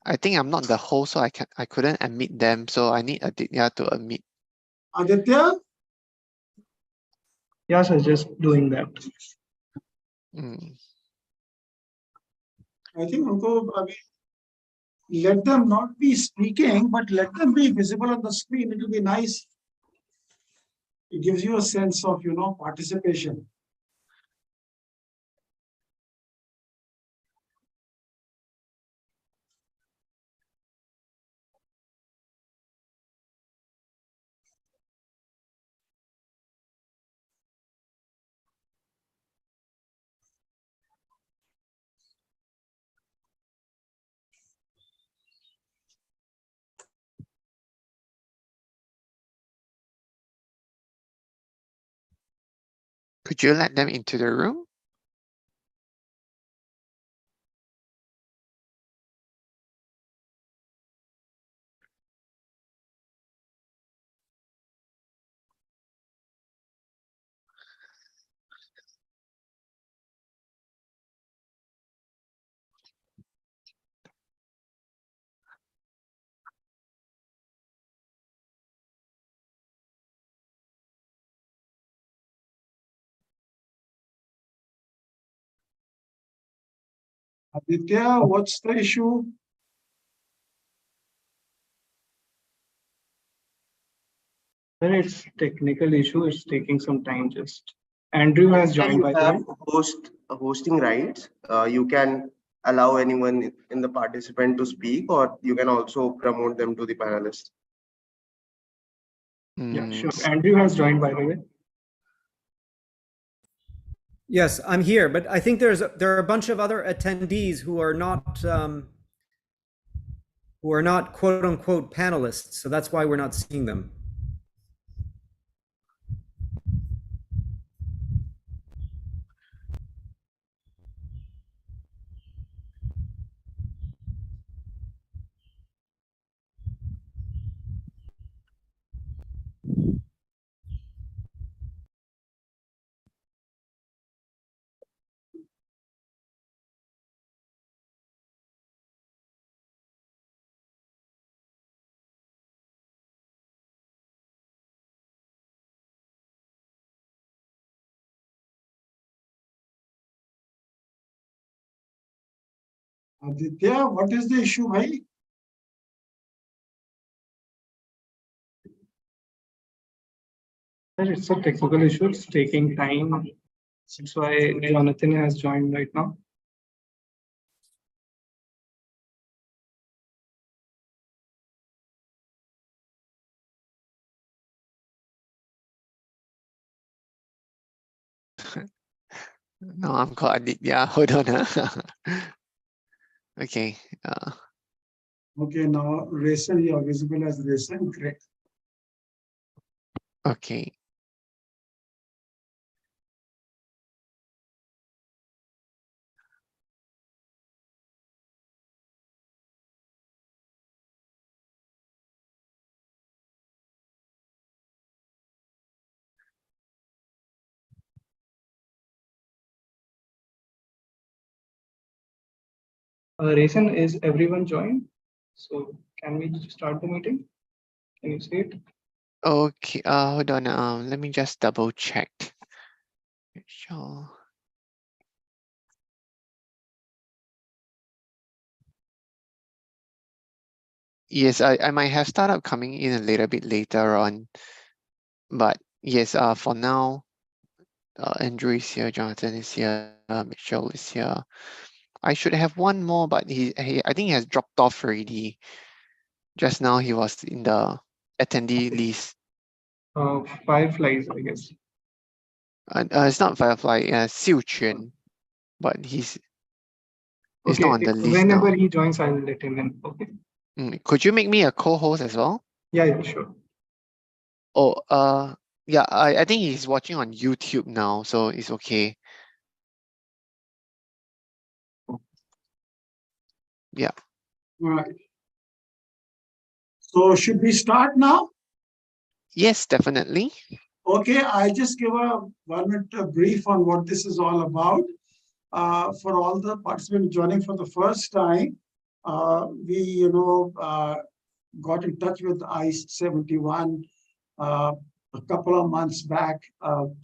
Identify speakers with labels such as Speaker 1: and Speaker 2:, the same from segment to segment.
Speaker 1: I think I'm not the host, so I couldn't admit them. So I need Aditya to admit.
Speaker 2: Aditya?
Speaker 3: Yes, I'm just doing that.
Speaker 2: I think let them not be speaking, but let them be visible on the screen. It will be nice. It gives you a sense of, participation.
Speaker 1: Could you let them into the room?
Speaker 2: Aditya, what's the issue?
Speaker 3: Well, it's technical issue. It's taking some time. Just Andrew has joined by the way.
Speaker 4: Hosting rights. You can allow anyone in the participant to speak, or you can also promote them to the panelists.
Speaker 3: Yeah, sure. Andrew has joined by the way.
Speaker 5: Yes, I'm here, but I think there are a bunch of other attendees who are not quote unquote panelists, so that's why we're not seeing them.
Speaker 2: Aditya, what is the issue, bhai?
Speaker 3: It's a technical issue. It's taking time. That's why Jonathan has joined right now.
Speaker 1: No, I'm called Aditya. Hold on. Okay.
Speaker 2: Okay, now Raisin, you are visible as Raisin. Great.
Speaker 1: Okay.
Speaker 3: Raisin, is everyone joined? So can we start the meeting? Can you see it?
Speaker 1: Okay. Hold on. Let me just double check. Sure. Yes, I might have startup coming in a little bit later on, but yes. For now, Andrew is here, Jonathan is here, Michelle is here. I should have one more, but I think he has dropped off already. Just now he was in the attendee list.
Speaker 3: Fireflies, I guess.
Speaker 1: It's not Firefly, Xiu Quan, but he's
Speaker 3: Okay,
Speaker 1: not on the list
Speaker 3: whenever
Speaker 1: now.
Speaker 3: he joins, I'll let him in. Okay.
Speaker 1: Could you make me a co-host as well?
Speaker 3: Yeah, sure.
Speaker 1: Oh, yeah, I think he's watching on YouTube now, so it's okay. Yeah.
Speaker 2: All right. So should we start now?
Speaker 1: Yes, definitely.
Speaker 2: Okay, I just give a 1 minute brief on what this is all about. For all the participants joining for the first time, We, got in touch with I-71 a couple of months back when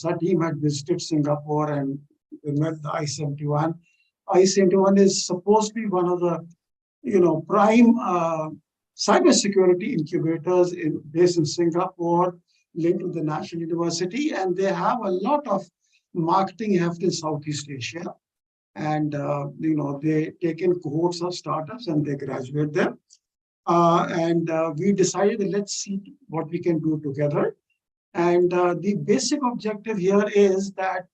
Speaker 2: our team had visited Singapore and we met the I-71. I-71 is supposed to be one of the, prime cybersecurity incubators based in Singapore, linked to the National University, and they have a lot of marketing heft in Southeast Asia. And, they take in cohorts of startups and they graduate them. We decided that let's see what we can do together. And the basic objective here is that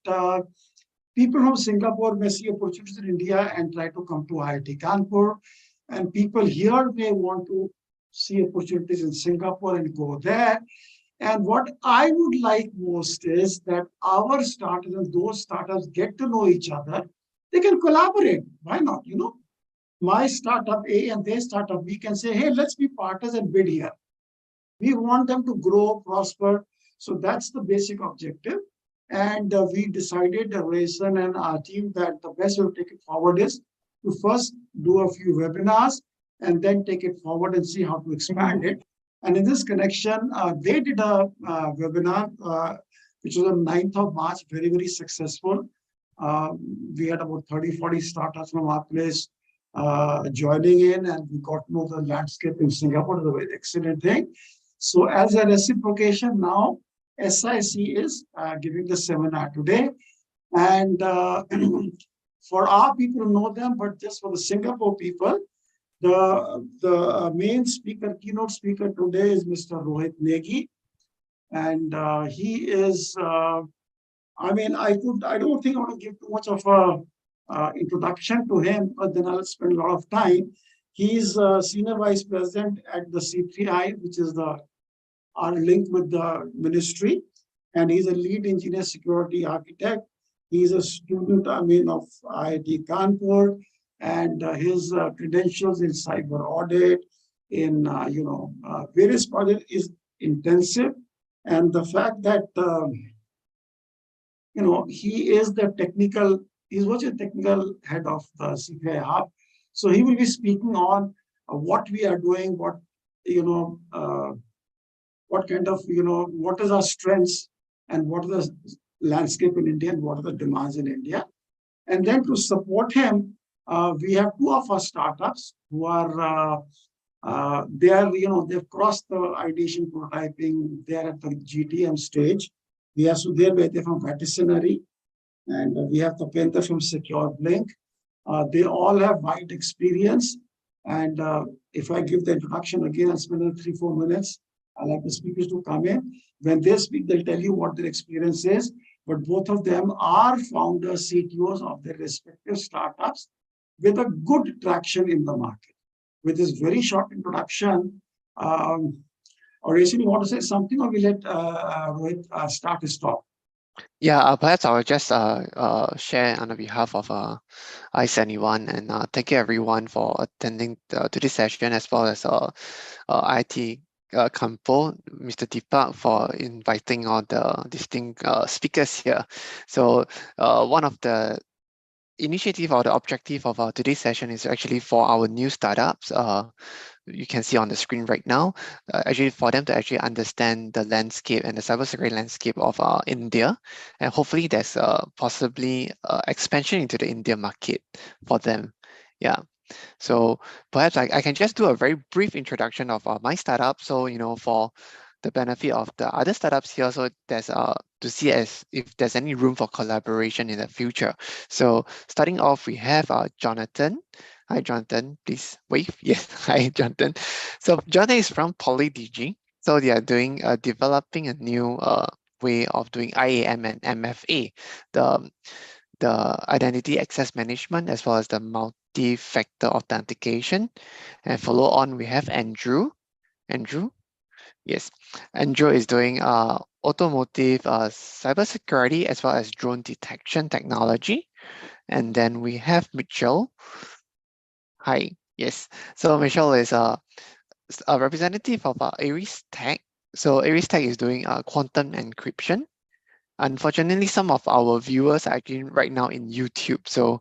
Speaker 2: people from Singapore may see opportunities in India and try to come to IIT Kanpur. And people here may want to see opportunities in Singapore and go there. And what I would like most is that our startups and those startups get to know each other. They can collaborate. Why not? My startup A and their startup B can say, hey, let's be partners and bid here. We want them to grow, prosper. So that's the basic objective. And we decided, Raisin and our team, that the best way to take it forward is to first do a few webinars and then take it forward and see how to expand it. And in this connection, they did a webinar, which was on 9th of March, very, very successful. We had about 30, 40 startups from our place joining in, and we got to know the landscape in Singapore. It was a very excellent thing. So as a reciprocation now, SIC is giving the seminar today. And for our people to know them, but just for the Singapore people, the main speaker, keynote speaker today is Mr. Rohit Negi. And he is, I don't think I want to give too much of a introduction to him, but then I'll spend a lot of time. He's Senior Vice President at the C3I, which is our link with the ministry. And he's a lead engineer security architect. He's a student, of IIT Kanpur, and his credentials in cyber audit, in, various projects is intensive. And the fact that, he is the technical, he's also a technical head of the C3A Hub. So he will be speaking on what we are doing, what kind of, what is our strengths and what is the landscape in India and what are the demands in India. And then to support him, we have two of our startups who are, they've crossed the ideation prototyping. They're at the GTM stage. We have Sudhir Bete from Vacationary, and we have Tapendra from Secure Blink. They all have wide experience. And if I give the introduction again, I'll spend 3-4 minutes. I'd like the speakers to come in. When they speak, they'll tell you what their experience is. But both of them are founders, CTOs of their respective startups with a good traction in the market. With this very short introduction, Raisin, you want to say something, or we let Rohit start his talk?
Speaker 1: Yeah, perhaps I will just share on the behalf of I-71, and thank you everyone for attending to this session, as well as IIT Kampo, Mr. Deepak, for inviting all the distinct speakers here. So one of the initiative or the objective of today's session is actually for our new startups. You can see on the screen right now, actually for them to actually understand the landscape and the cybersecurity landscape of India, and hopefully there's possibly expansion into the India market for them. Yeah. So perhaps I can just do a very brief introduction of my startup. So, for the benefit of the other startups here, so there's to see as if there's any room for collaboration in the future. So starting off, we have Jonathan. Hi, Jonathan, please wave. Yes, hi, Jonathan. So Jonathan is from PolyDG. So they are doing developing a new way of doing IAM and MFA, the identity access management, as well as the multi-factor authentication. And follow on, we have Andrew. Andrew? Yes, Andrew is doing automotive cybersecurity as well as drone detection technology. And then we have Mitchell. Hi, yes. So Mitchell is a representative of Aries Tech. So Aries Tech is doing quantum encryption. Unfortunately, some of our viewers are actually right now in YouTube, so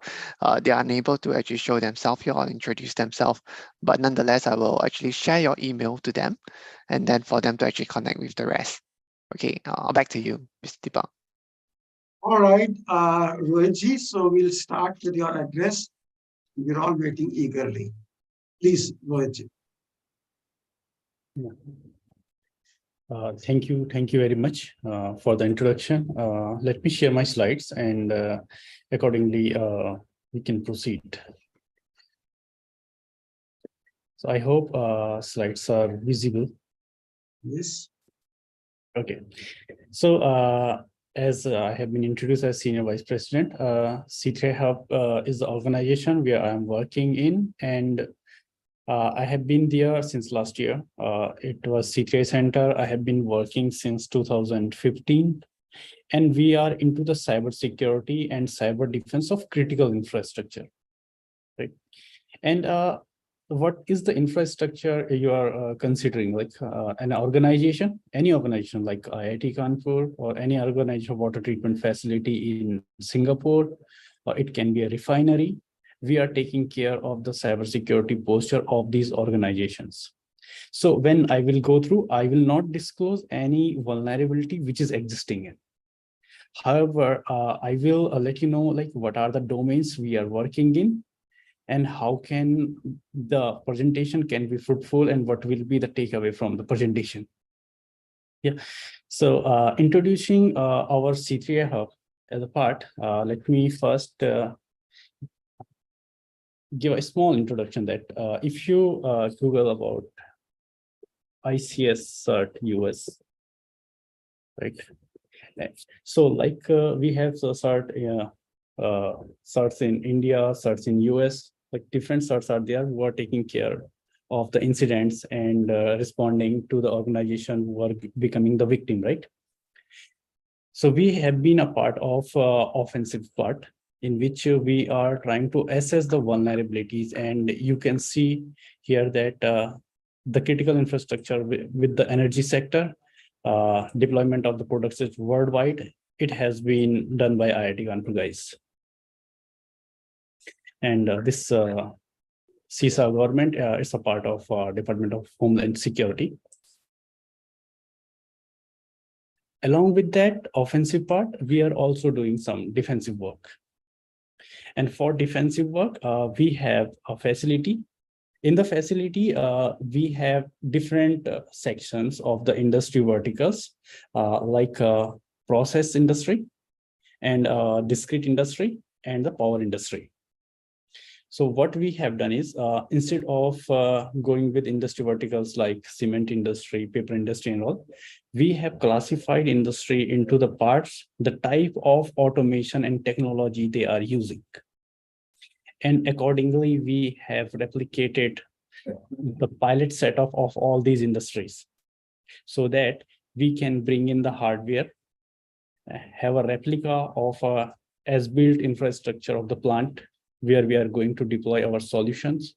Speaker 1: they are unable to actually show themselves here or introduce themselves. But nonetheless, I will actually share your email to them, and then for them to actually connect with the rest. Okay, back to you, Mr. Deepak.
Speaker 2: All right, Rohitji, so we'll start with your address. We're all waiting eagerly. Please, Rohitji.
Speaker 6: Thank you very much for the introduction. Let me share my slides, and accordingly we can proceed. So I hope slides are visible.
Speaker 2: Yes.
Speaker 6: Okay. So as I have been introduced as Senior Vice President, C3A Hub is the organization where I am working in, and I have been there since last year. It was C3A Center. I have been working since 2015, and we are into the cybersecurity and cyber defense of critical infrastructure, right? And what is the infrastructure you are considering? Like an organization, any organization like IIT Kanpur or any organization water treatment facility in Singapore, or it can be a refinery. We are taking care of the cybersecurity posture of these organizations. So when I will go through, I will not disclose any vulnerability which is existing in. However, I will let you know like what are the domains we are working in, and how can the presentation can be fruitful, and what will be the takeaway from the presentation. Yeah, so introducing our C3A Hub as a part, let me first give a small introduction that if you Google about ICS cert US, right? So like we have the cert, certs in India, certs in US, like different certs are there who are taking care of the incidents and responding to the organization who are becoming the victim, right? So we have been a part of offensive part, in which we are trying to assess the vulnerabilities, and you can see here that the critical infrastructure with the energy sector, deployment of the products is worldwide. It has been done by IIT Kanpur guys. And this CISA government is a part of Department of Homeland Security. Along with that offensive part, we are also doing some defensive work. And for defensive work, we have a facility. In the facility, we have different sections of the industry verticals, like process industry and discrete industry and the power industry. So what we have done is, instead of going with industry verticals like cement industry, paper industry and all, we have classified industry into the parts, the type of automation and technology they are using. And accordingly, we have replicated the pilot setup of all these industries so that we can bring in the hardware, have a replica of a as-built infrastructure of the plant where we are going to deploy our solutions.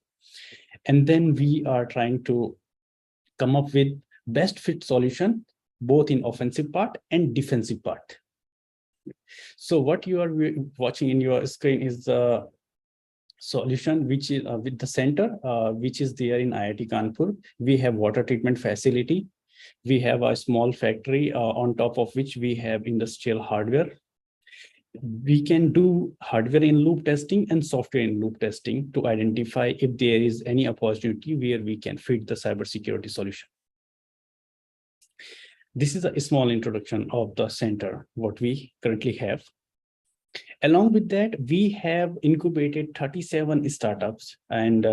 Speaker 6: And then we are trying to come up with best fit solution, both in offensive part and defensive part. So what you are watching in your screen is the solution, which is with the center, which is there in IIT Kanpur. We have water treatment facility. We have a small factory on top of which we have industrial hardware. We can do hardware in loop testing and software in loop testing to identify if there is any opportunity where we can fit the cybersecurity solution. This is a small introduction of the center, what we currently have. Along with that, we have incubated 37 startups, and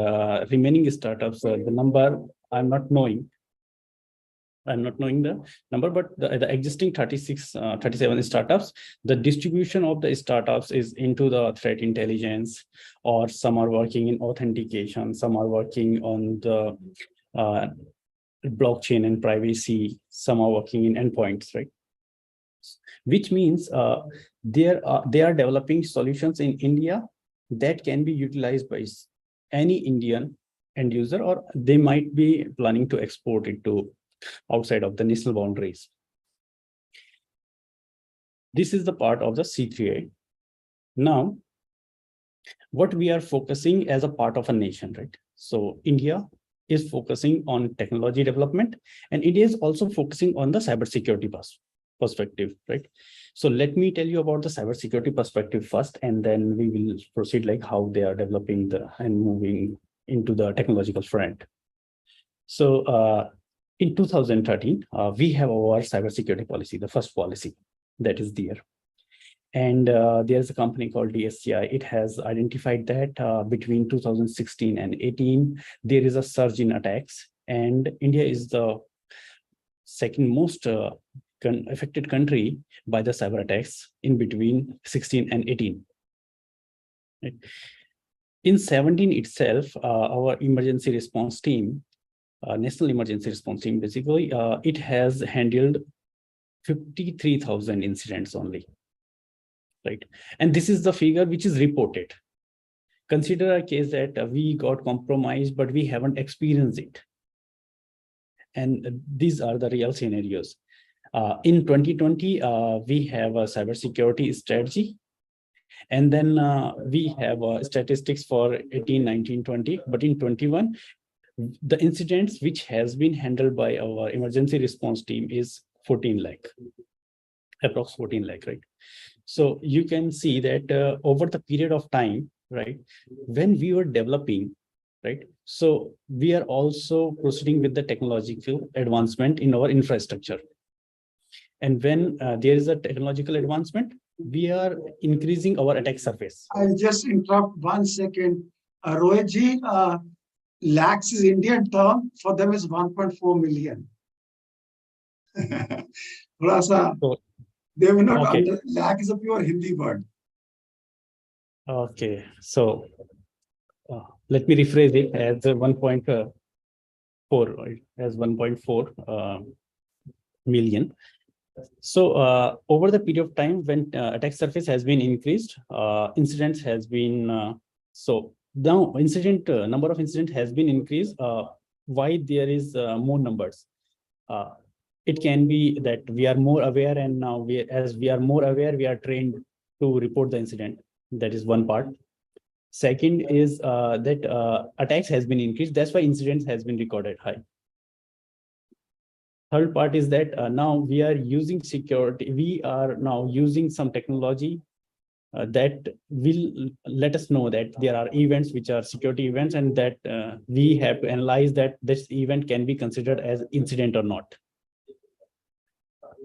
Speaker 6: remaining startups, the number I'm not knowing the number, but the existing 37 startups, the distribution of the startups is into the threat intelligence, or some are working in authentication, some are working on the blockchain and privacy, some are working in endpoints, right? Which means they are developing solutions in India that can be utilized by any Indian end user, or they might be planning to export it to outside of the national boundaries. This is the part of the C3A. Now, what we are focusing as a part of a nation, right? So India is focusing on technology development, and India is also focusing on the cybersecurity perspective, right? So let me tell you about the cybersecurity perspective first, and then we will proceed like how they are developing and moving into the technological front. So in 2013, we have our cybersecurity policy, the first policy that is there. And there's a company called DSCI. It has identified that between 2016 and 18, there is a surge in attacks, and India is the second most affected country by the cyber attacks in between 16 and 18. Right? In 17 itself, our emergency response team, National Emergency Response Team, basically, it has handled 53,000 incidents only. Right, and this is the figure which is reported. Consider a case that we got compromised, but we haven't experienced it. And these are the real scenarios. In 2020, we have a cybersecurity strategy. And then we have statistics for 18, 19, 20. But in 21, the incidents which has been handled by our emergency response team is 14 lakh, approx 14 lakh, right? So you can see that over the period of time, right, when we were developing, right, so we are also proceeding with the technological advancement in our infrastructure. And when there is a technological advancement, we are increasing our attack surface.
Speaker 2: I'll just interrupt 1 second. Rohitji, lakhs is Indian term, for them is 1.4 million.
Speaker 6: So,
Speaker 2: they will not
Speaker 6: okay.
Speaker 2: Lakh is a pure Hindi word.
Speaker 6: Okay, so let me rephrase it as 1.4, right, as 1.4 million. So over the period of time when attack surface has been increased, incidents has been, so now number of incidents has been increased. Why there is more numbers? It can be that we are more aware, and now as we are more aware, we are trained to report the incident. That is one part. Second is that attacks has been increased. That's why incidents has been recorded high. Third part is that now we are using security. We are now using some technology that will let us know that there are events which are security events, and that we have to analyze that this event can be considered as incident or not.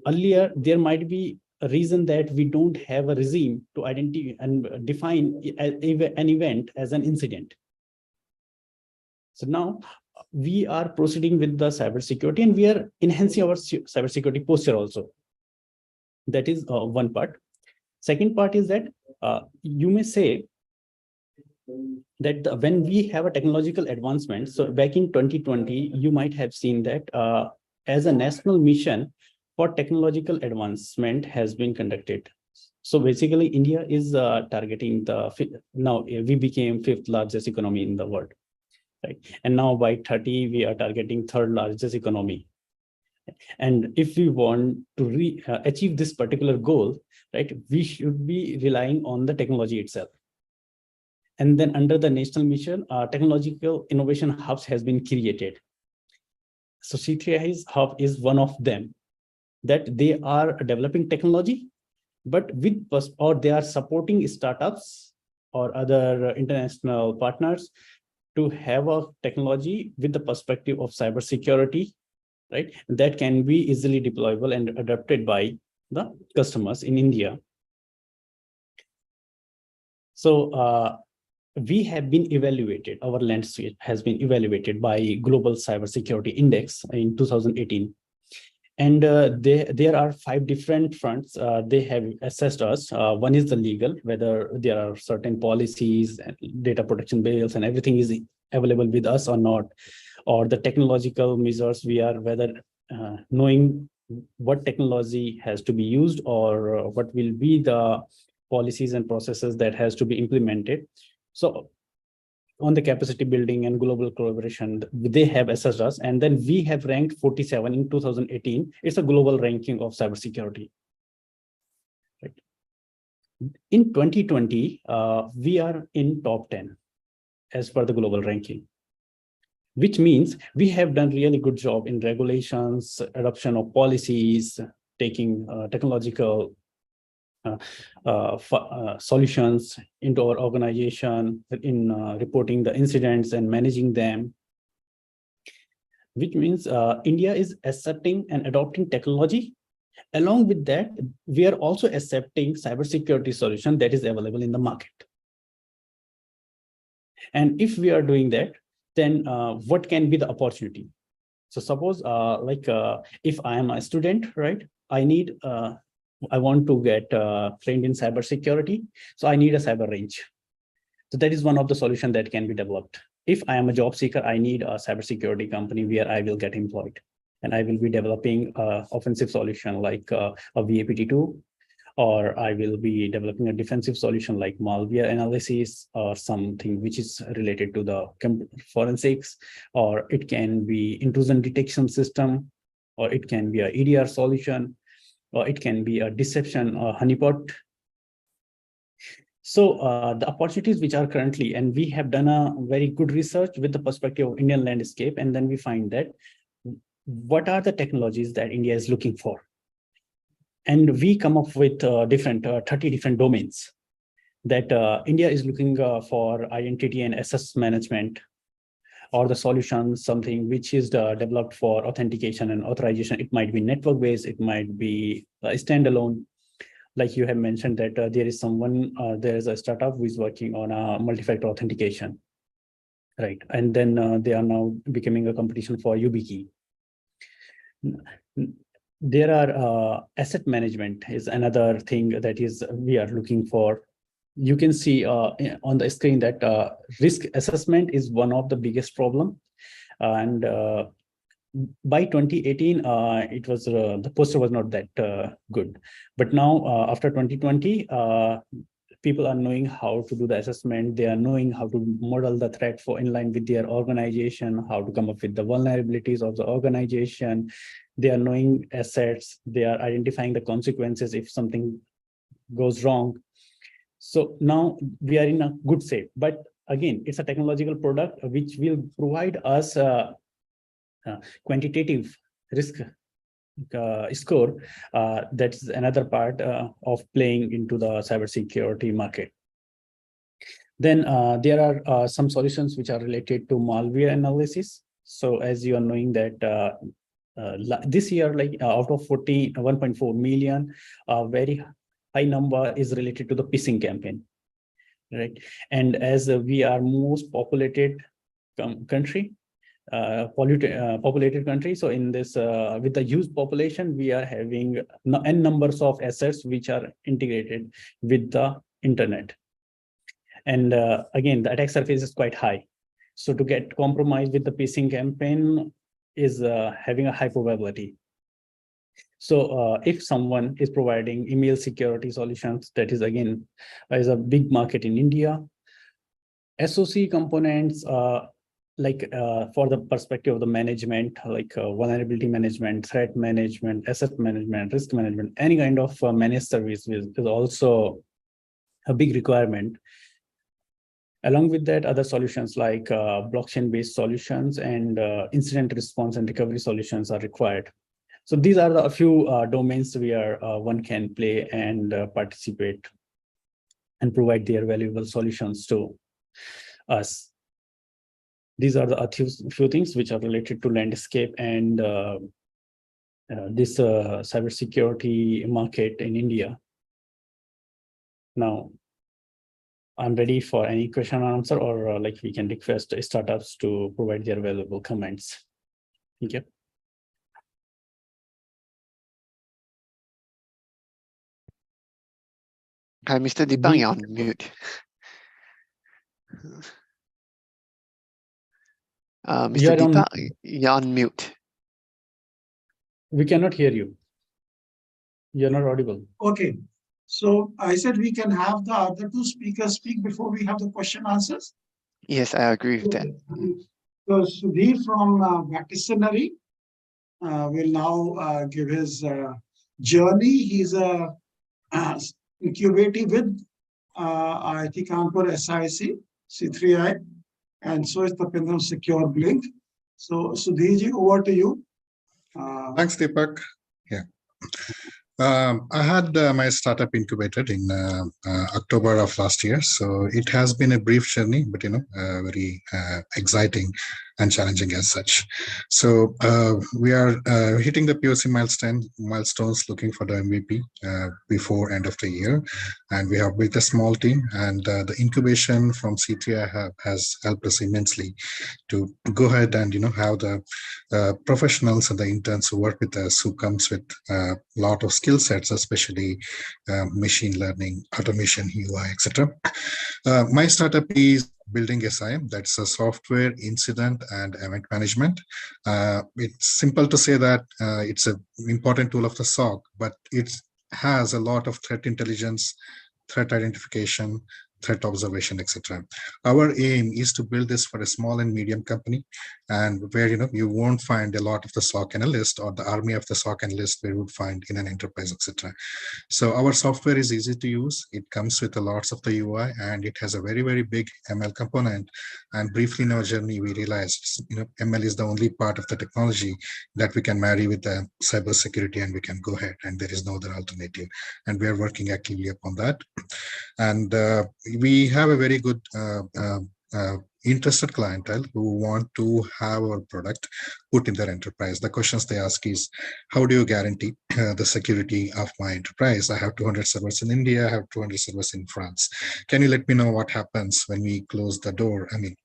Speaker 6: Earlier, there might be a reason that we don't have a regime to identify and define an event as an incident. So now we are proceeding with the cybersecurity, and we are enhancing our cybersecurity posture also. That is one part. Second part is that you may say that when we have a technological advancement, so back in 2020, you might have seen that as a national mission for technological advancement has been conducted. So basically, India is targeting now we became 5th largest economy in the world. Right. And now by 30, we are targeting 3rd largest economy. And if we want to achieve this particular goal, right, we should be relying on the technology itself. And then under the national mission, technological innovation hubs has been created. So C3A Hub is one of them, that they are developing technology, but or they are supporting startups or other international partners to have a technology with the perspective of cybersecurity, right? That can be easily deployable and adapted by the customers in India. So we have been evaluated, our landscape has been evaluated by Global Cybersecurity Index in 2018. And there are 5 different fronts they have assessed us. One is the legal, whether there are certain policies and data protection bills and everything is available with us or not, or the technological measures we are, whether knowing what technology has to be used or what will be the policies and processes that has to be implemented. So on the capacity building and global collaboration, they have assessed us, and then we have ranked 47 in 2018. It's a global ranking of cybersecurity. In 2020, we are in top 10 as per the global ranking, which means we have done really good job in regulations, adoption of policies, taking technological solutions into our organization, in reporting the incidents and managing them, which means India is accepting and adopting technology. Along with that, we are also accepting cybersecurity solution that is available in the market. And if we are doing that, then what can be the opportunity? So suppose if I am a student, right? I want to get trained in cybersecurity. So I need a cyber range. So that is one of the solutions that can be developed. If I am a job seeker, I need a cybersecurity company where I will get employed. And I will be developing an offensive solution like a VAPT2, or I will be developing a defensive solution like malware analysis or something which is related to the forensics, or it can be intrusion detection system, or it can be a EDR solution, or it can be a deception or honeypot. So the opportunities which are currently, and we have done a very good research with the perspective of Indian landscape, and then we find that what are the technologies that India is looking for? And we come up with 30 different domains that India is looking for identity and access management, or the solution, something which is developed for authentication and authorization. It might be network-based, it might be standalone. Like you have mentioned that there is a startup who is working on a multi-factor authentication, right? And then they are now becoming a competition for YubiKey. There are asset management is another thing that is we are looking for. You can see on the screen that risk assessment is one of the biggest problem. And by 2018, it was the poster was not that good. But now after 2020, people are knowing how to do the assessment. They are knowing how to model the threat for in line with their organization, how to come up with the vulnerabilities of the organization. They are knowing assets. They are identifying the consequences if something goes wrong. So now we are in a good shape. But again, it's a technological product which will provide us quantitative risk score. That's another part of playing into the cybersecurity market. Then there are some solutions which are related to malware analysis. So as you are knowing that this year, like out of 1.4 million, very high number is related to the phishing campaign, right? And as we are most populated country, populated country, so in this with the huge population, we are having n numbers of assets which are integrated with the internet. And again, the attack surface is quite high. So to get compromised with the phishing campaign is having a high probability. So if someone is providing email security solutions, that is again is a big market in India. SOC components like for the perspective of the management, like vulnerability management, threat management, asset management, risk management, any kind of managed service is also a big requirement. Along with that, other solutions like blockchain-based solutions and incident response and recovery solutions are required. So these are a few domains where one can play and participate and provide their valuable solutions to us. These are the few things which are related to landscape and this cybersecurity market in India. Now, I'm ready for any question or answer, or like we can request startups to provide their valuable comments. Thank you.
Speaker 1: Hi, Mr. Deepak, you're on mute. Mr. Deepak, you're on mute.
Speaker 6: We cannot hear you. You're not audible.
Speaker 2: Okay. So I said we can have the other two speakers speak before we have the question answers.
Speaker 1: Yes, I agree with that.
Speaker 2: So Sudhir from Vacationary will now give his journey. He's a incubating with IIT Kanpur SIC, C3I, and so is the Tapendra Secure Blink. So Sudhirji, over to you.
Speaker 7: Thanks, Deepak. Yeah. I had my startup incubated in October of last year. So it has been a brief journey, but very exciting and challenging as such. So we are hitting the POC milestones, looking for the MVP before end of the year. And we have built a small team, and the incubation from C3A Hub has helped us immensely to go ahead and have the professionals and the interns who work with us, who comes with a lot of skill sets, especially machine learning, automation, UI, etc. My startup is building SIM, that's a software incident and event management. It's simple to say that it's an important tool of the SOC, but it has a lot of threat intelligence, threat identification, threat observation, etc. Our aim is to build this for a small and medium company, and where you won't find a lot of the SOC analyst or the army of the SOC analyst where you would find in an enterprise, etc. So our software is easy to use. It comes with a lots of the UI, and it has a very, very big ML component. And briefly in our journey, we realized ML is the only part of the technology that we can marry with the cybersecurity, and we can go ahead, and there is no other alternative. And we are working actively upon that. And we have a very good interested clientele who want to have our product put in their enterprise. The questions they ask is, how do you guarantee the security of my enterprise? I have 200 servers in India, I have 200 servers in France. Can you let me know what happens when we close the door? I mean,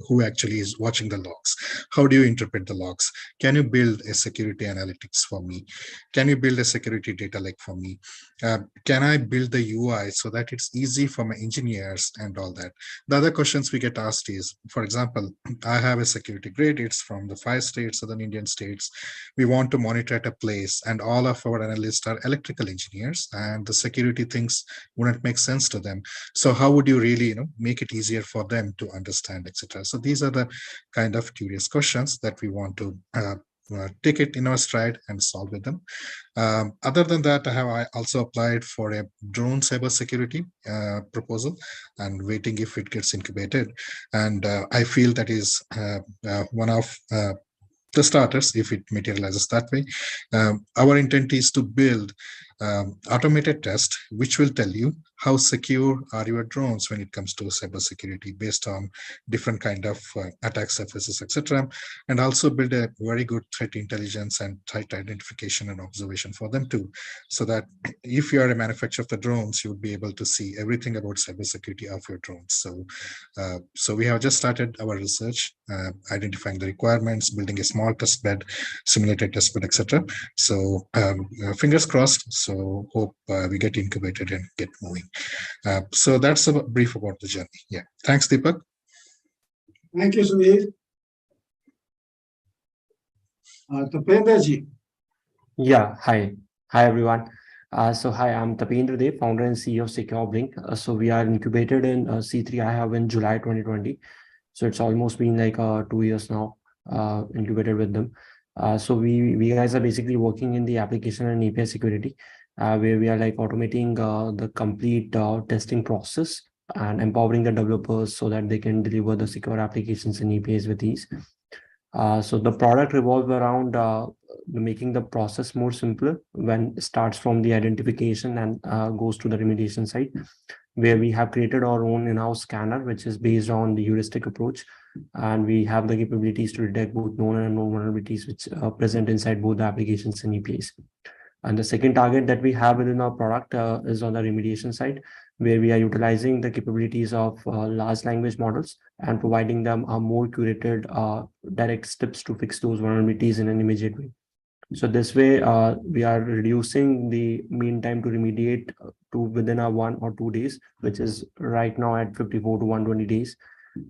Speaker 7: who actually is watching the logs? How do you interpret the logs? Can you build a security analytics for me? Can you build a security data lake for me? Can I build the UI so that it's easy for my engineers and all that? The other questions we get asked is, for example, I have a security grid. It's from the 5 states, southern Indian states. We want to monitor at a place, and all of our analysts are electrical engineers, and the security things wouldn't make sense to them. So how would you really, make it easier for them to understand, etc.? So these are the kind of curious questions that we want to take it in our stride and solve with them. Other than that, I also applied for a drone cybersecurity proposal and waiting if it gets incubated. And I feel that is one of the starters if it materializes that way. Our intent is to build automated test which will tell you how secure are your drones when it comes to cybersecurity based on different kind of attack surfaces, etc. And also build a very good threat intelligence and threat identification and observation for them too, so that if you are a manufacturer of the drones, you would be able to see everything about cybersecurity of your drones. So we have just started our research, identifying the requirements, building a small test bed, simulated test bed, etc. So fingers crossed. So hope we get incubated and get moving. So that's a brief about the journey. Yeah. Thanks, Deepak.
Speaker 2: Thank you, Sudhir. Tapendra ji.
Speaker 8: Yeah, hi. Hi, everyone. Hi, I'm Tapendra Dev, founder and CEO of Secure Blink. So we are incubated in C3A Hub in July 2020. So it's almost been like 2 years now, incubated with them. So we guys are basically working in the application and API security, where we are like automating the complete testing process and empowering the developers so that they can deliver the secure applications and APIs with ease. So the product revolves around making the process more simpler when it starts from the identification and goes to the remediation side, where we have created our own in-house scanner, which is based on the heuristic approach. And we have the capabilities to detect both known and unknown vulnerabilities, which are present inside both the applications and APIs. And the second target that we have within our product is on the remediation side, where we are utilizing the capabilities of large language models and providing them a more curated direct steps to fix those vulnerabilities in an immediate way. So this way, we are reducing the mean time to remediate to within a 1 or 2 days, which is right now at 54 to 120 days.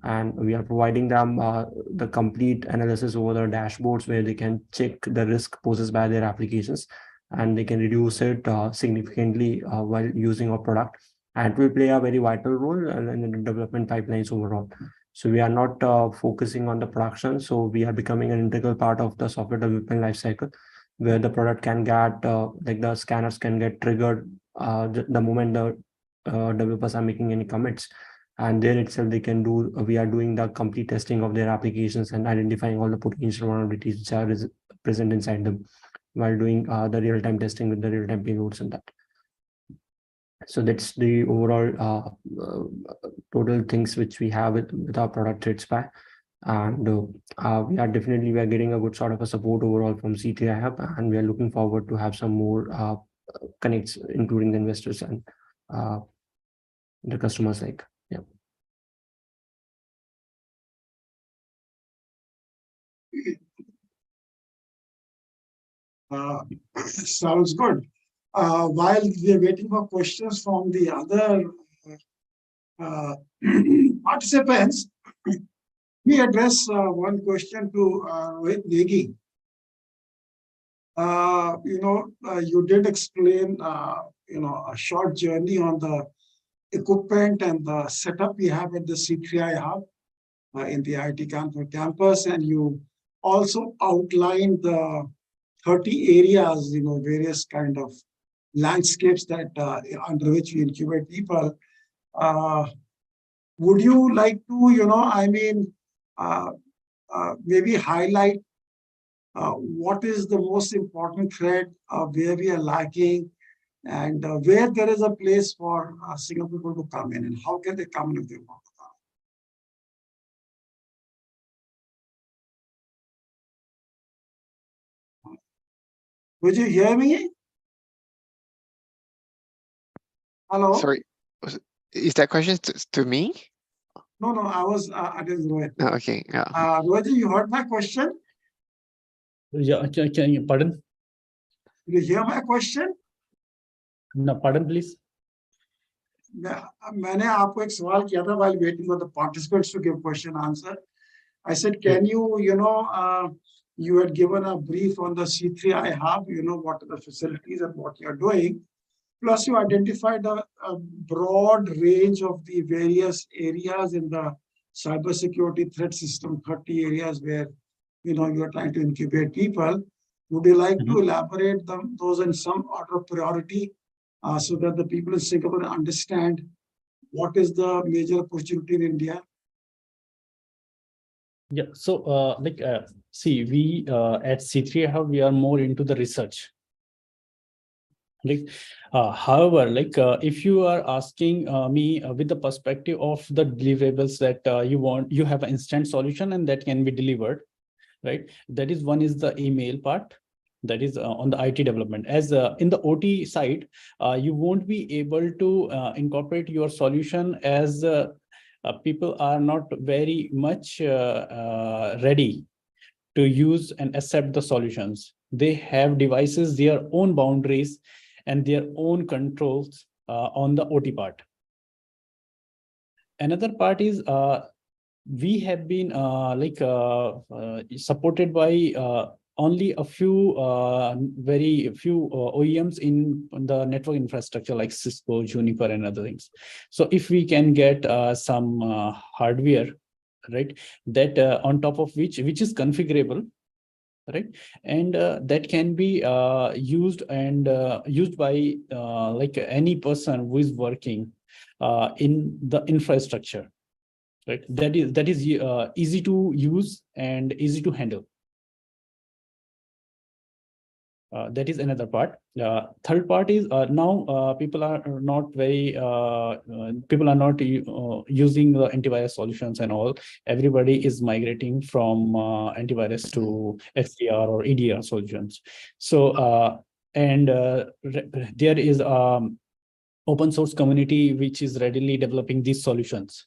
Speaker 8: And we are providing them the complete analysis over the dashboards where they can check the risk posed by their applications, and they can reduce it significantly while using our product. And it will play a very vital role in the development pipelines overall. So we are not focusing on the production. So we are becoming an integral part of the software development lifecycle, where the product can get, like the scanners can get triggered the moment the developers are making any commits, and there itself they can do, we are doing the complete testing of their applications and identifying all the potential vulnerabilities which are present inside them while doing the real-time testing with the real-time payloads and that. So that's the overall total things which we have with our product ThreatSpy. And we are getting a good sort of a support overall from C3A Hub, and we are looking forward to have some more connects, including the investors and the customers. Yeah.
Speaker 2: Sounds good. While we're waiting for questions from the other participants, we address one question to Rohit Negi. You did explain, a short journey on the equipment and the setup we have at the C3A Hub in the IIT Kanpur campus, and you also outlined the 30 areas, various kind of landscapes that under which we incubate people. Would you like to, maybe highlight what is the most important thread, where we are lacking, and where there is a place for Singapore people to come in, and how can they come in if they want to come? Would you hear me? Hello?
Speaker 1: Sorry, is that question to me?
Speaker 2: No, I didn't know it.
Speaker 1: Oh, okay, yeah.
Speaker 2: Rohit, you heard my question?
Speaker 6: Yeah, can you pardon?
Speaker 2: Did you hear my question?
Speaker 6: No, pardon, please.
Speaker 2: मैंने आपको एक सवाल किया था while waiting for the participants to give question answer. I said, can you, you had given a brief on the C3A Hub, what are the facilities and what you're doing. Plus, you identified a broad range of the various areas in the cybersecurity threat system, 30 areas where, you are trying to incubate people. Would you like to elaborate those in some order of priority so that the people in Singapore understand what is the major opportunity in India?
Speaker 6: Yeah, so see, we at C3A Hub, we are more into the research. However, if you are asking me with the perspective of the deliverables that you have an instant solution and that can be delivered, right? That is one is the email part. That is on the IT development. As in the OT side, you won't be able to incorporate your solution as people are not very much ready to use and accept the solutions. They have devices, their own boundaries, and their own controls on the OT part. Another part is we have been supported by only a few, very few OEMs in the network infrastructure like Cisco, Juniper, and other things. So if we can get some hardware, right, that on top of which is configurable, right, and that can be used by any person who is working in the infrastructure, right, that is easy to use and easy to handle. That is another part. Third part is now people are not using the antivirus solutions and all. Everybody is migrating from antivirus to XDR or EDR solutions. So there is open source community which is readily developing these solutions,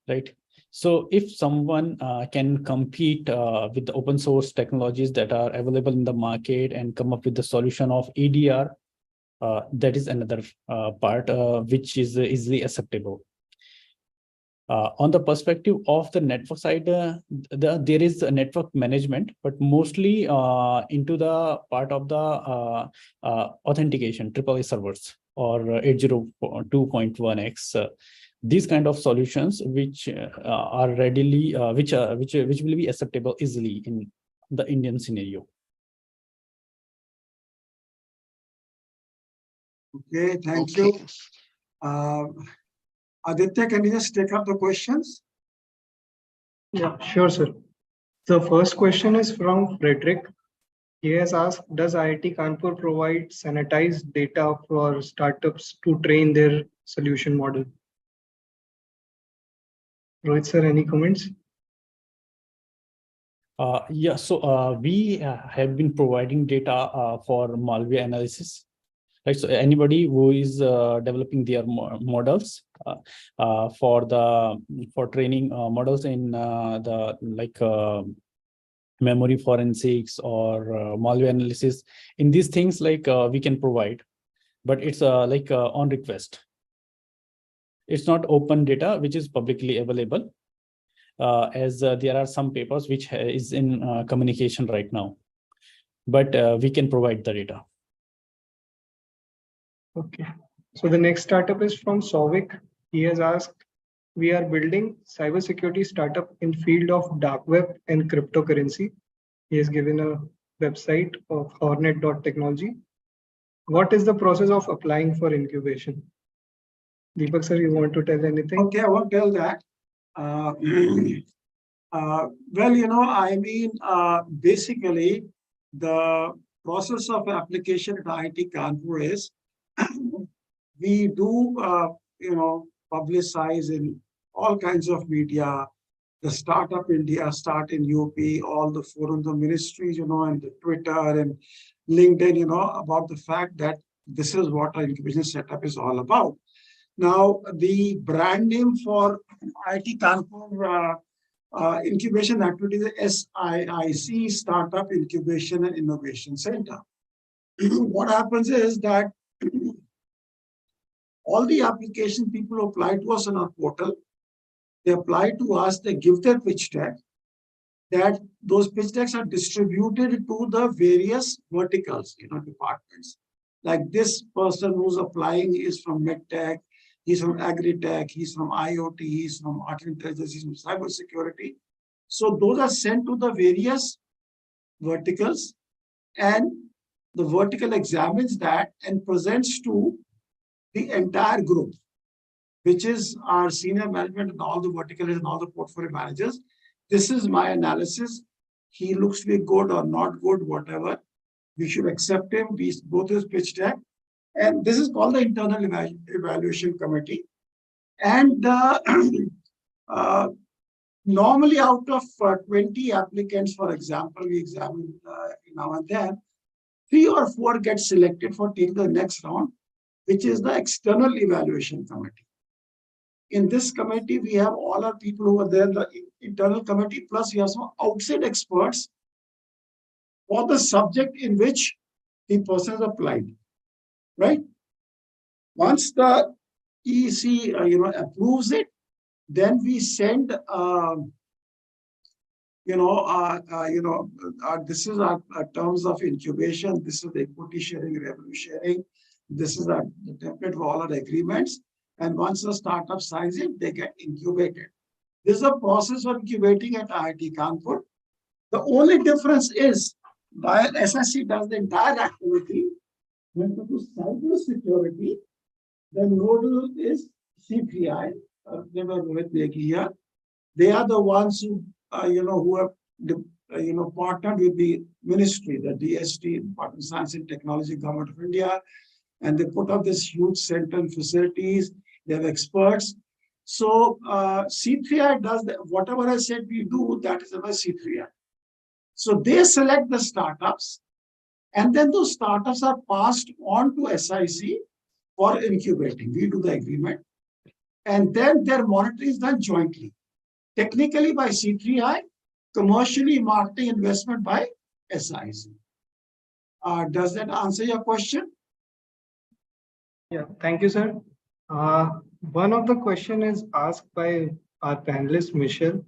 Speaker 6: right? So if someone can compete with the open source technologies that are available in the market and come up with the solution of EDR, that is another part which is easily acceptable. On the perspective of the network side, there is a network management, but mostly into the part of the authentication, AAA servers or 802.1x. These kind of solutions which are readily which will be acceptable easily in the Indian scenario.
Speaker 2: Okay, thank
Speaker 1: Okay.
Speaker 2: you. Aditya, can you just take up the questions?
Speaker 3: Yeah, sure, sir. The first question is from Frederick. He has asked, does IIT Kanpur provide sanitized data for startups to train their solution model? Rohit sir, any comments?
Speaker 6: Yeah, so we have been providing data for malware analysis. Right, so anybody who is developing their models for training models in the memory forensics or malware analysis, in these things we can provide, but it's on request. It's not open data which is publicly available, as there are some papers which is in communication right now, but we can provide the data.
Speaker 3: Okay. So the next startup is from Souvik. He has asked, we are building cybersecurity startup in field of dark web and cryptocurrency. He has given a website of hornet.technology. What is the process of applying for incubation? Deepak sir, you want to tell anything?
Speaker 2: Okay, I won't tell that. Well, I mean, basically, the process of application at IIT Kanpur is we do, publicize in all kinds of media, the Startup India, Start in UP, all the forums, the ministries, and the Twitter and LinkedIn, about the fact that this is what our incubation setup is all about. Now, the brand name for IIT Kanpur incubation activity is SIIC, Startup Incubation and Innovation Center. What happens is that all the application people apply to us on our portal, they apply to us, they give their pitch deck, that those pitch decks are distributed to the various verticals, departments. Like this person who's applying is from MedTech, he's from Agri-Tech, he's from IoT, he's from Artificial Intelligence, he's from Cybersecurity. So those are sent to the various verticals, and the vertical examines that and presents to the entire group, which is our senior management and all the verticals and all the portfolio managers. This is my analysis. He looks to be good or not good, whatever. We should accept him. We both his pitch deck. And this is called the internal evaluation committee. And normally out of 20 applicants, for example, we examine now and then, 3 or 4 get selected for taking the next round, which is the external evaluation committee. In this committee, we have all our people who are there in the internal committee, plus we have some outside experts for the subject in which the person has applied, right? Once the EC, approves it, then we send, this is our terms of incubation. This is the equity sharing, revenue sharing. This is the template for all our agreements. And once the startup signs it, they get incubated. This is a process of incubating at IIT Kanpur. The only difference is, while SSC does the entire activity, when it comes to cybersecurity, the nodal is C3A. Here. They are the ones who, who have, partnered with the ministry, the DST, Department of Science and Technology, Government of India, and they put up this huge center and facilities. They have experts. So C3A does whatever I said we do, that is about C3A. So they select the startups, and then those startups are passed on to SIC for incubating. We do the agreement, and then their monitoring is done jointly. Technically by C3I, commercially marketing investment by SIC. Does that answer your question?
Speaker 3: Yeah, thank you, sir. One of the question is asked by our panelist, Michelle.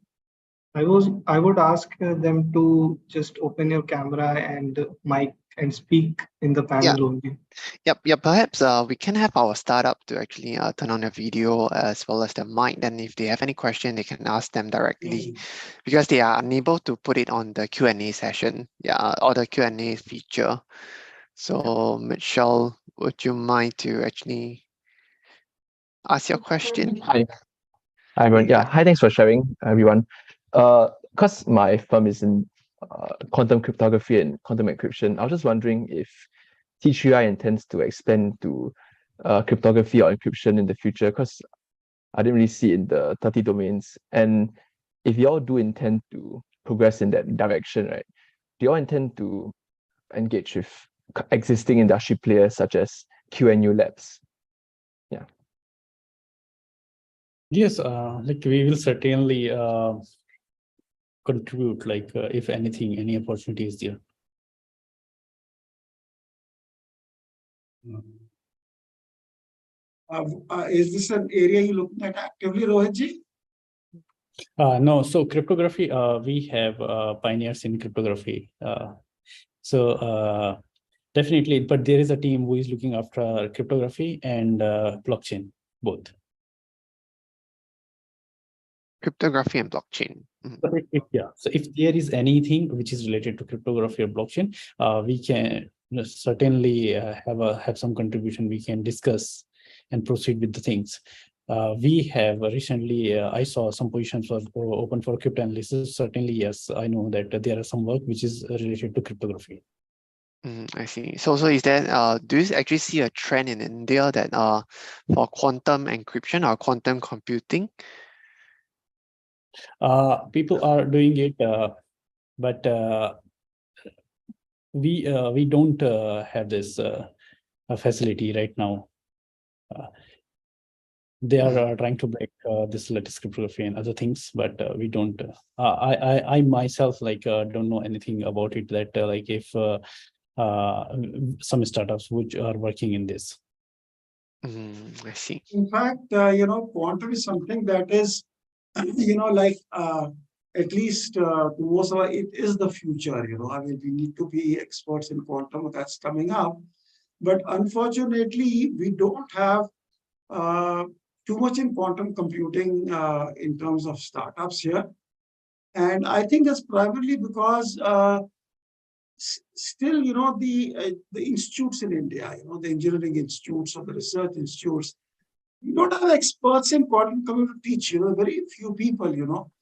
Speaker 3: I would ask them to just open your camera and mic and speak in the panel only.
Speaker 1: Yep. Perhaps we can have our startup to actually turn on the video as well as the mic. Then if they have any question, they can ask them directly, because they are unable to put it on the Q&A session, or the Q&A feature. So Michelle, would you mind to actually ask your question?
Speaker 9: Hi, everyone. Yeah, hi, thanks for sharing, everyone. Because my firm is in quantum cryptography and quantum encryption, I was just wondering if C3I intends to expand to cryptography or encryption in the future, because I didn't really see it in the 30 domains. And if you all do intend to progress in that direction, right, do you all intend to engage with existing industry players such as QNU Labs? Yeah.
Speaker 6: Yes, like we will certainly contribute, like if anything, any opportunity is there.
Speaker 2: Is this an area you're looking at actively, Rohitji?
Speaker 6: No, so cryptography, we have pioneers in cryptography. Definitely, but there is a team who is looking after cryptography and blockchain, both.
Speaker 1: Cryptography and blockchain.
Speaker 6: But so if there is anything which is related to cryptography or blockchain, we can certainly have some contribution. We can discuss and proceed with the things. We have recently, I saw some positions for open for crypto analysis. Certainly, yes, I know that there are some work which is related to cryptography.
Speaker 1: I see. So is there do you actually see a trend in India that for quantum encryption or quantum computing?
Speaker 6: People are doing it, but we don't have this facility right now. They are trying to break this lattice cryptography and other things, but we don't. I myself like don't know anything about it. That like if some startups which are working in this.
Speaker 1: I see.
Speaker 2: In fact, quantum is something that is, like at least to most of us, it is the future. I mean, we need to be experts in quantum. That's coming up, but unfortunately, we don't have too much in quantum computing in terms of startups here. And I think that's primarily because still, the institutes in India, the engineering institutes or the research institutes, we don't have experts in quantum computing to teach, very few people,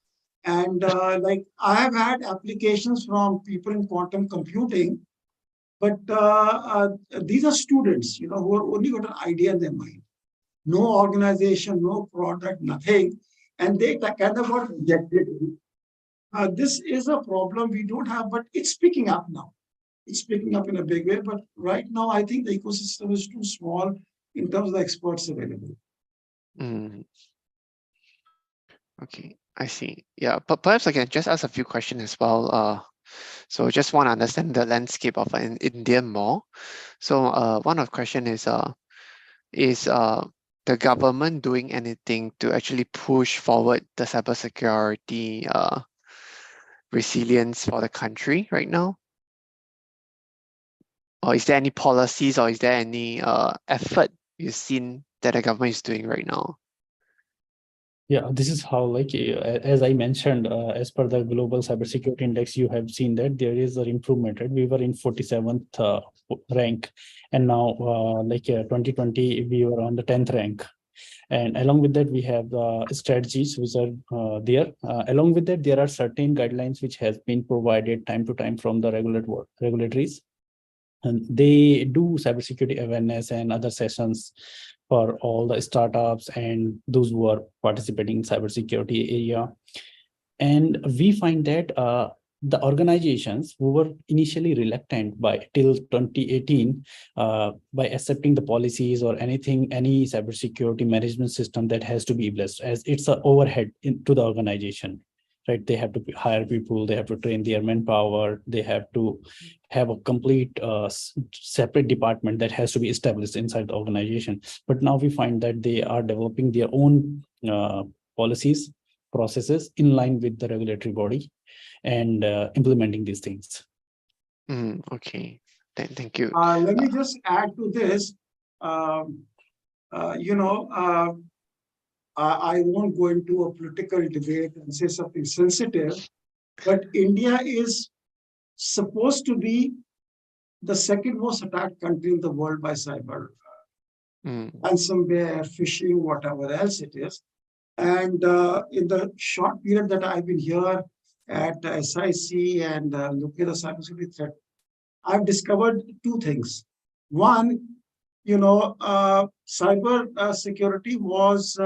Speaker 2: And like I have had applications from people in quantum computing, but these are students, who are only got an idea in their mind. No organization, no product, nothing. And they kind of got rejected. This is a problem we don't have, but it's picking up now. It's picking up in a big way. But right now, I think the ecosystem is too small in terms of the experts available.
Speaker 1: Okay, I see. Yeah, but perhaps I can just ask a few questions as well. So just want to understand the landscape of India more. So one of the question is the government doing anything to actually push forward the cybersecurity resilience for the country right now? Or is there any policies or is there any effort you've seen that the government is doing right now?
Speaker 6: Yeah, this is how, like, as I mentioned, as per the Global Cybersecurity Index, you have seen that there is an improvement, right? We were in 47th rank, and now, 2020, we were on the 10th rank. And along with that, we have the strategies which are there. Along with that, there are certain guidelines which has been provided time to time from the regulatories. And they do cybersecurity awareness and other sessions for all the startups and those who are participating in cybersecurity area. And we find that the organizations who were initially reluctant till 2018 by accepting the policies or any cybersecurity management system that has to be blessed, as it's an overhead to the organization. Right, they have to hire people, they have to train their manpower, they have to have a complete separate department that has to be established inside the organization. But now we find that they are developing their own policies, processes in line with the regulatory body and implementing these things.
Speaker 1: Okay, thank you.
Speaker 2: Let me just add to this. I won't go into a political debate and say something sensitive, but India is supposed to be the second most attacked country in the world by cyber
Speaker 1: Mm.
Speaker 2: ransomware, phishing, whatever else it is. And in the short period that I've been here at SIC and looking at the cybersecurity threat, I've discovered two things. One, cyber security was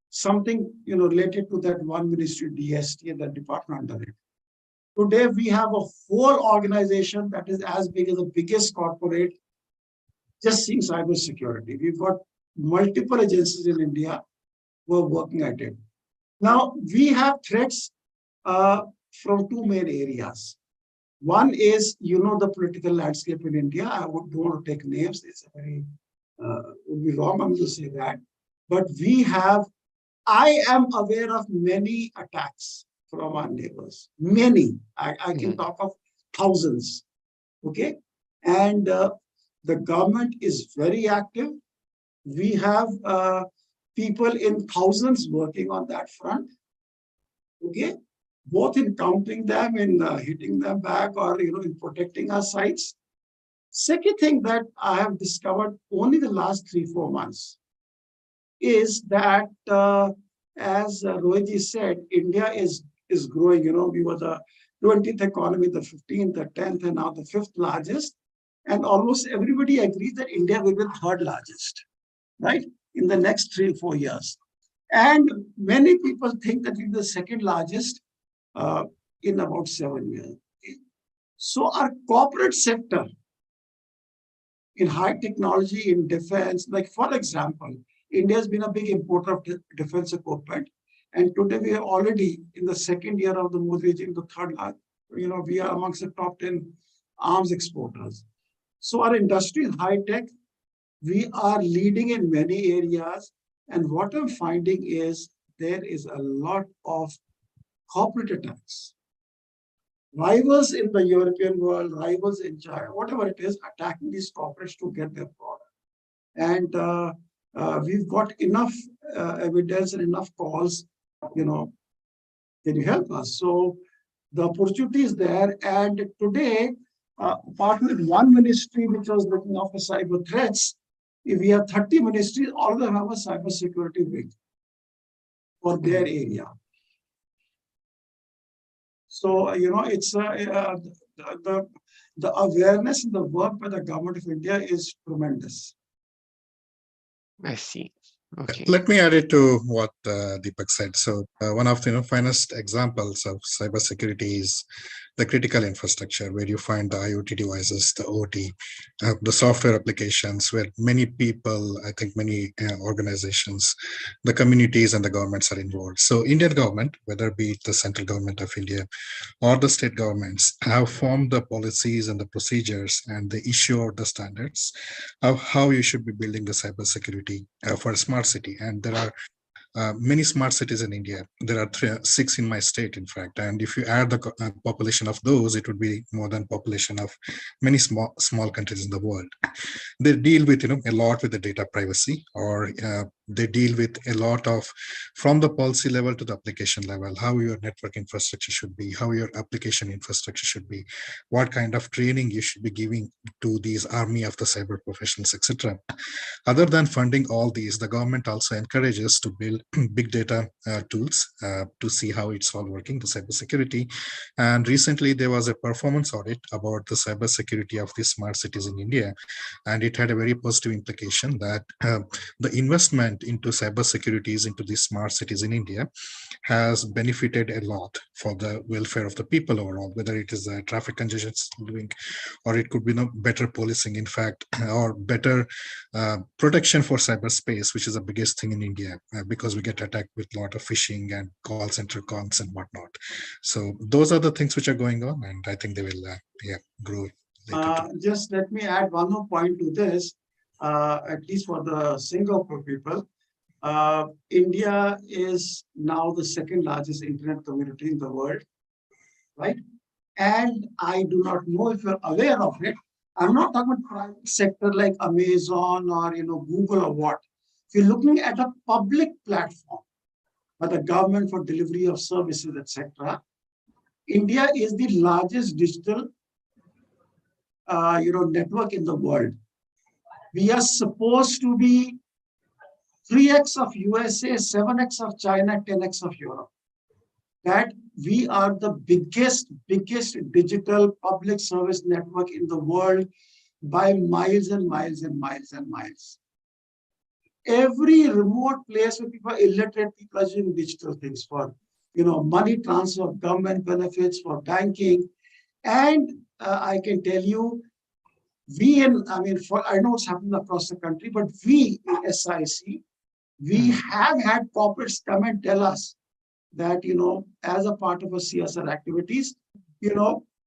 Speaker 2: something related to that one ministry, DST, and the department under it. Today, we have a whole organization that is as big as the biggest corporate just seeing cybersecurity. We've got multiple agencies in India who are working at it. Now, we have threats from two main areas. One is, the political landscape in India. I don't want to take names. It's a very, would be wrong I'm to say that. But I am aware of many attacks from our neighbors. Many. I can talk of thousands. Okay. And the government is very active. We have people in thousands working on that front. Okay. Both in countering them, in hitting them back, or in protecting our sites. Second thing that I have discovered only the last 3-4 months is that, as Rohit said, India is growing. We were the 20th economy, the 15th, the 10th, and now the 5th largest. And almost everybody agrees that India will be the 3rd largest, right, in the next 3 or 4 years. And many people think that we'll be the 2nd largest in about 7 years. So our corporate sector in high technology, in defense, like for example, India has been a big importer of defense equipment. And today we are already in the 2nd year of the most reaching the 3rd large. We are amongst the top 10 arms exporters. So our industry is high tech. We are leading in many areas. And what I'm finding is there is a lot of corporate attacks. Rivals in the European world, rivals in China, whatever it is, attacking these corporates to get their product. And we've got enough evidence and enough calls, can you help us? So the opportunity is there. And today, apart with one ministry which was looking after cyber threats, if we have 30 ministries, all of them have a cybersecurity wing for their area. So, it's the awareness and the work by the government of India is tremendous.
Speaker 1: I see. Okay.
Speaker 7: Let me add it to what Deepak said. So one of the finest examples of cybersecurity is the critical infrastructure, where you find the IoT devices, the OT, the software applications, where many people, I think many organizations, the communities and the governments are involved. So Indian government, whether be it the central government of India or the state governments, have formed the policies and the procedures and the issue of the standards of how you should be building the cybersecurity for a smart city. And there are many smart cities in India. There are 6 in my state, in fact. And if you add the population of those, it would be more than population of many small countries in the world. They deal with a lot with the data privacy, or they deal with a lot of from the policy level to the application level, how your network infrastructure should be, how your application infrastructure should be, what kind of training you should be giving to these army of the cyber professionals, etc. Other than funding all these, the government also encourages to build big data tools to see how it's all working, the cybersecurity. And recently there was a performance audit about the cybersecurity of these smart cities in India. And it had a very positive implication that the investment into cybersecurity into these smart cities in India has benefited a lot for the welfare of the people overall, whether it is traffic congestion doing, or it could be better policing, in fact, or better protection for cyberspace, which is the biggest thing in India, because we get attacked with a lot of phishing and call center calls and whatnot. So those are the things which are going on, and I think they will grow.
Speaker 2: Just let me add one more point to this, at least for the Singapore people. India is now the 2nd largest internet community in the world, right? And I do not know if you're aware of it. I'm not talking about private sector like Amazon or Google or what. If you're looking at a public platform by the government for delivery of services, etc., India is the largest digital network in the world. We are supposed to be 3x of USA, 7x of China, 10x of Europe. That we are the biggest digital public service network in the world by miles and miles and miles and miles. Every remote place where people are illiterate, people are using digital things for, money transfer, government benefits, for banking. And I can tell you, I know it's happening across the country, but we in SIC, we have had corporates come and tell us that, as a part of our CSR activities,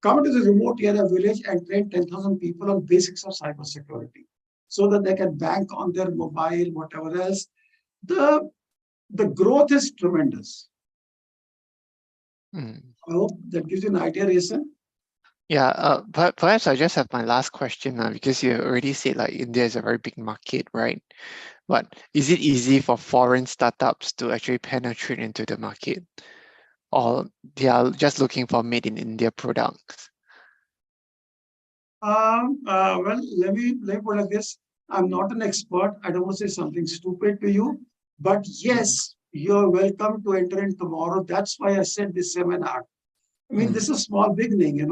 Speaker 2: come to the remote area village and train 10,000 people on basics of cybersecurity so that they can bank on their mobile, whatever else. The growth is tremendous. I hope that gives you an idea, Jason.
Speaker 1: Yeah, perhaps I just have my last question because you already said like India is a very big market, right? But is it easy for foreign startups to actually penetrate into the market, or they are just looking for made in India products?
Speaker 2: Well, let me put it like this. I'm not an expert. I don't want to say something stupid to you, but yes, you're welcome to enter in tomorrow. That's why I said this seminar. I mean, this is a small beginning,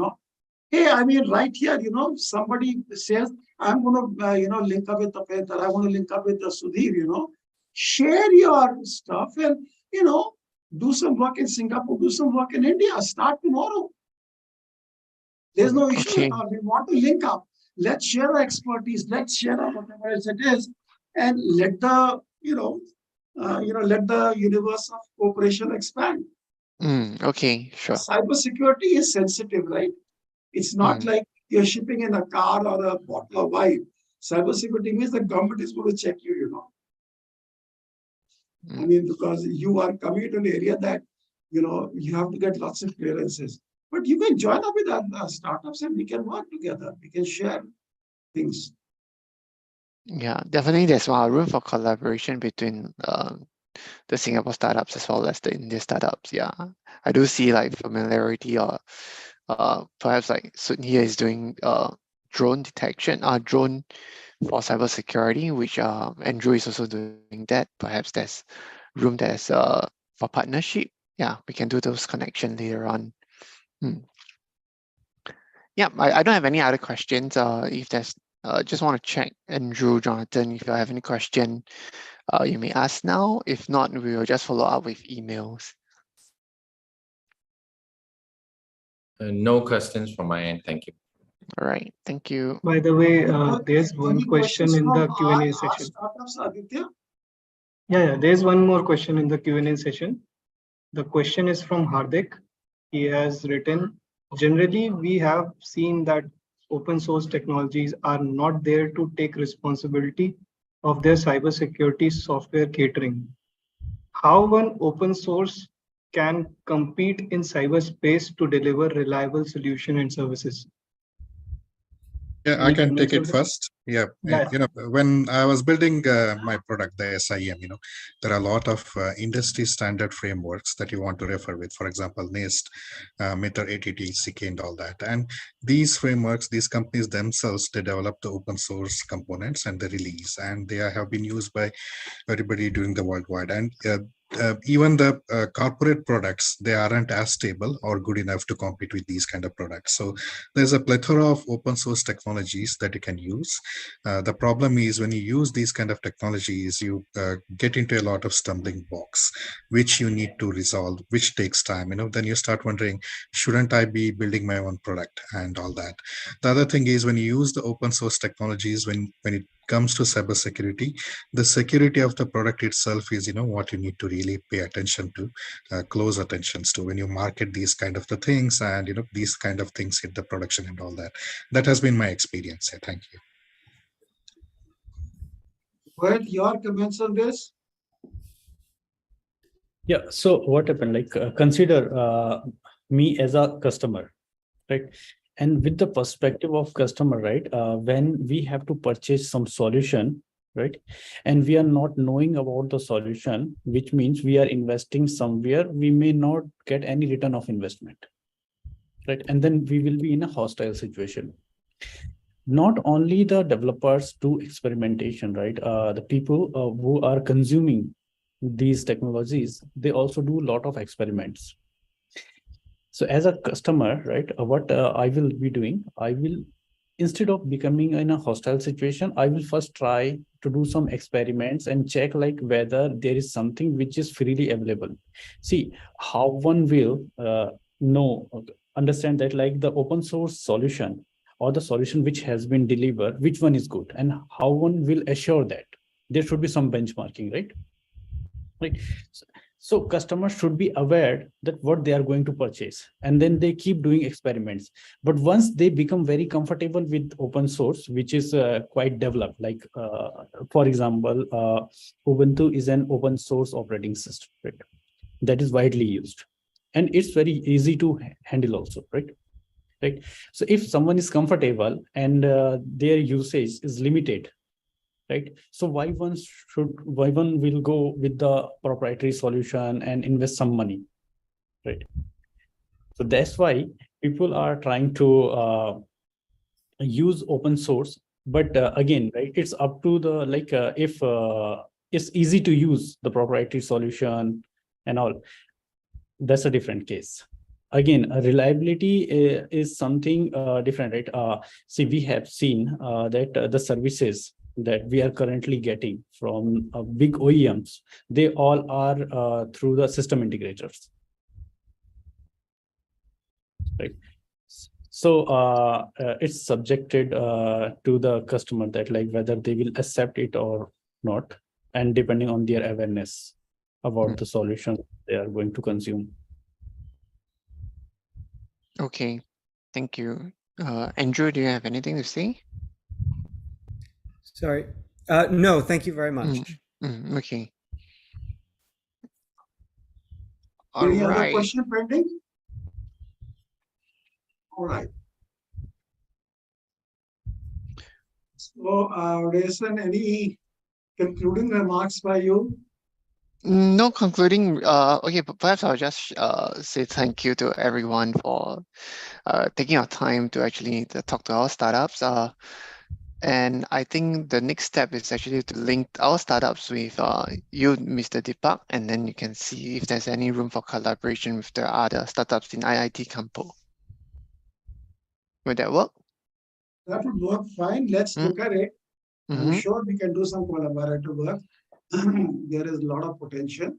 Speaker 2: Hey, right here, somebody says, I'm going to, link up with the Peter, I want to link up with the Sudhir, share your stuff and, do some work in Singapore, do some work in India, start tomorrow. There's no issue at all. We want to link up. Let's share our expertise. Let's share our whatever else it is, and let the, let the universe of cooperation expand.
Speaker 1: Okay, sure.
Speaker 2: Cybersecurity is sensitive, right? It's not like you're shipping in a car or a bottle of wine. Cybersecurity means the government is going to check you, because you are coming into an area that, you have to get lots of clearances. But you can join up with our startups and we can work together. We can share things.
Speaker 1: Yeah, definitely there's room for collaboration between the Singapore startups as well as the India startups. Yeah, I do see like familiarity, or perhaps like Sudhir here is doing drone detection, drone for cybersecurity, which Andrew is also doing that. Perhaps there's room for partnership. Yeah, we can do those connections later on. Yeah, I don't have any other questions. If there's, just want to check, Andrew, Jonathan, if you have any question, you may ask now. If not, we will just follow up with emails.
Speaker 10: No questions from my end. Thank you.
Speaker 1: All right, thank you.
Speaker 3: By the way, there's one question in the Q&A session. Yeah, there's one more question in the Q&A session. The question is from Hardik. He has written, generally, we have seen that open source technologies are not there to take responsibility of their cybersecurity software catering. How one open source can compete in cyberspace to deliver reliable solution and services?
Speaker 7: Yeah, I can take it first. Yeah, when I was building my product, the SIM, there are a lot of industry standard frameworks that you want to refer with. For example, NIST, Meter ATT, CK, and all that. And these frameworks, these companies themselves, they develop the open source components and the release, and they have been used by everybody during the worldwide. And even the corporate products, they aren't as stable or good enough to compete with these kind of products. So there's a plethora of open source technologies that you can use. The problem is when you use these kind of technologies, you get into a lot of stumbling blocks, which you need to resolve, which takes time. Then you start wondering, shouldn't I be building my own product and all that? The other thing is when you use the open source technologies, when it comes to cybersecurity, the security of the product itself is what you need to really pay attention to, close attentions to when you market these kind of the things, and these kind of things hit the production and all that. That has been my experience. Thank you.
Speaker 2: Well, your comments on this?
Speaker 6: Yeah, so what happened, like consider me as a customer, right? And with the perspective of customer, right, when we have to purchase some solution, right, and we are not knowing about the solution, which means we are investing somewhere, we may not get any return of investment, right? And then we will be in a hostile situation. not only the developers do experimentation, right? The people who are consuming these technologies, they also do a lot of experiments. So as a customer, right, what I will be doing, I will, instead of becoming in a hostile situation, I will first try to do some experiments and check like whether there is something which is freely available. See how one will understand that like the open source solution or the solution which has been delivered, which one is good, and how one will assure that there should be some benchmarking, right? So customers should be aware that what they are going to purchase, and then they keep doing experiments. But once they become very comfortable with open source, which is quite developed, like for example, Ubuntu is an open source operating system, right? That is widely used, and it's very easy to handle also, right? Right. So if someone is comfortable and their usage is limited, right? So why one will go with the proprietary solution and invest some money, right? So that's why people are trying to use open source. But again, right, it's up to the like if it's easy to use the proprietary solution and all, that's a different case. Again, reliability is something different, right? See, we have seen that the services that we are currently getting from big OEMs, they all are through the system integrators, right? So it's subjected to the customer that like whether they will accept it or not, and depending on their awareness about the solution they are going to consume.
Speaker 1: Okay, thank you. Andrew, do you have anything to say?
Speaker 5: Sorry. No, thank you very much.
Speaker 1: Okay. All
Speaker 2: Any other
Speaker 1: right.
Speaker 2: question pending? All right. So, Jason, any concluding remarks by you?
Speaker 1: No concluding. Okay, but perhaps I'll just say thank you to everyone for taking our time to actually talk to our startups. And I think the next step is actually to link our startups with you, Mr. Deepak, and then you can see if there's any room for collaboration with the other startups in IIT Campo. Would that work?
Speaker 2: That would work fine. Let's look at it. I'm sure we can do some collaborative work. There is a lot of potential.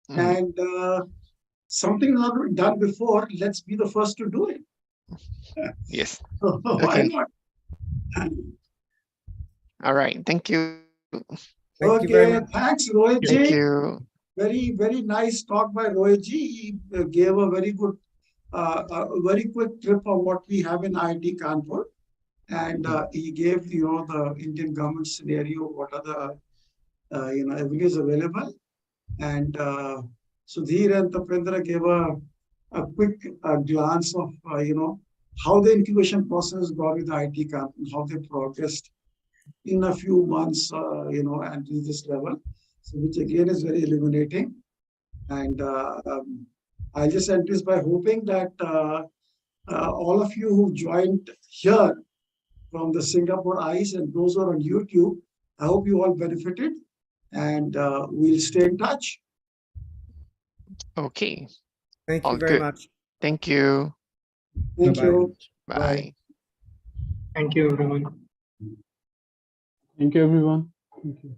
Speaker 2: And something not been done before, let's be the first to do it.
Speaker 1: Yes.
Speaker 2: Why not?
Speaker 1: All right. Thank you.
Speaker 2: Thank you very much. Thanks, Rohit ji.
Speaker 1: Thank you.
Speaker 2: Very, very nice talk by Rohit ji. He gave a very good, very quick trip of what we have in IIT Kanpur. And he gave, the Indian government scenario, what are the, avenues available. And Sudhir and Tapendra gave a quick glance of, how the incubation process got with IIT Kanpur, how they progressed in a few months, and to this level, so which again is very illuminating. And I just end this by hoping that all of you who joined here from the Singapore ICE and those who are on YouTube, I hope you all benefited, and we'll stay in touch.
Speaker 1: Okay.
Speaker 5: Thank you very much.
Speaker 1: Thank you.
Speaker 2: Thank you.
Speaker 1: Bye.
Speaker 3: Thank you, everyone.
Speaker 6: Thank you, everyone. Thank you.